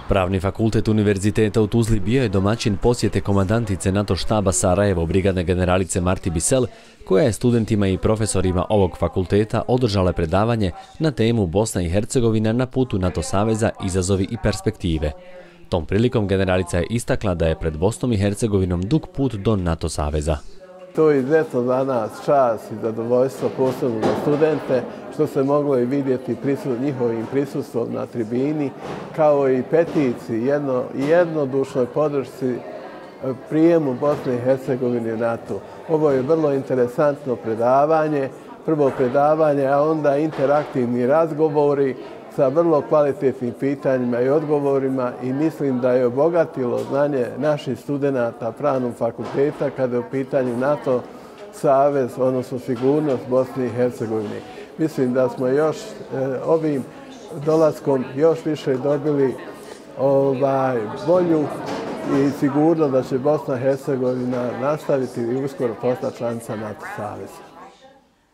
Pravni fakultet Univerziteta u Tuzli bio je domaćin posjete komandantice NATO štaba Sarajevo, brigadne generalice Marti Bisel, koja je studentima i profesorima ovog fakulteta održala predavanje na temu Bosna i Hercegovina na putu NATO saveza, izazovi i perspektive. Tom prilikom generalica je istakla da je pred Bosnom i Hercegovinom dug put do NATO saveza. To je izuzetno za nas čast i zadovoljstvo, posebno za studente, što se moglo i vidjeti njihovim prisustvom na tribini, kao i peticiji, jednodušnoj podršci prijemu Bosne i Hercegovine u NATO. Ovo je vrlo interesantno predavanje, prvo predavanje, a onda interaktivni razgovori sa vrlo kvalitetnim pitanjima i odgovorima i mislim da je obogatilo znanje naših studenata Pravnog fakulteta kada je u pitanju NATO savez, odnosno sigurnost Bosne i Hercegovine. Mislim da smo još ovim dolaskom još više dobili volju i sigurno da će Bosna i Hercegovina nastaviti i uskoro postati članica NATO saveza.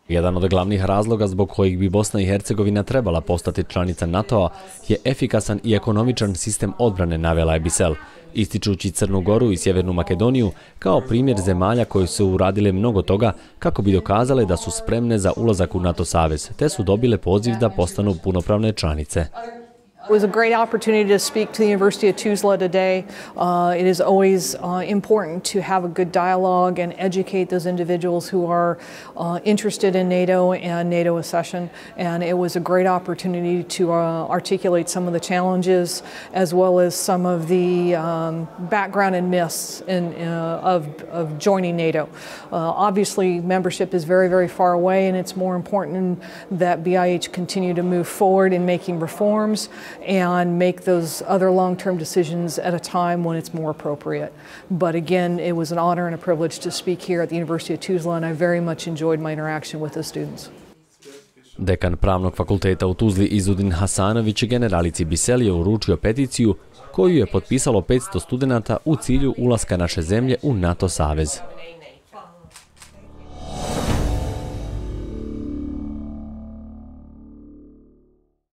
Jedan od glavnih razloga zbog kojih bi Bosna i Hercegovina trebala postati članica NATO-a je efikasan i ekonomičan sistem odbrane, navela je Bisel, ističući Crnu Goru i Sjevernu Makedoniju kao primjer zemalja koje su uradile mnogo toga kako bi dokazale da su spremne za ulazak u NATO savez, te su dobile poziv da postanu punopravne članice. It was a great opportunity to speak to the University of Tuzla today. It is always important to have a good dialogue and educate those individuals who are interested in NATO and NATO accession. And it was a great opportunity to articulate some of the challenges as well as some of the background and myths of joining NATO. Obviously, membership is very, very far away, and it's more important that BIH continue to move forward in making reforms and make those other long-term decisions at a time when it's more appropriate. But again, it was an honor and a privilege to speak here at the University of Tuzla, and I very much enjoyed my interaction with the students. Dekan Pravnog fakulteta u Tuzli Izudin Hasanović generalici Bisel je uručio peticiju koju je potpisalo 500 studenata u cilju ulaska naše zemlje u NATO savez.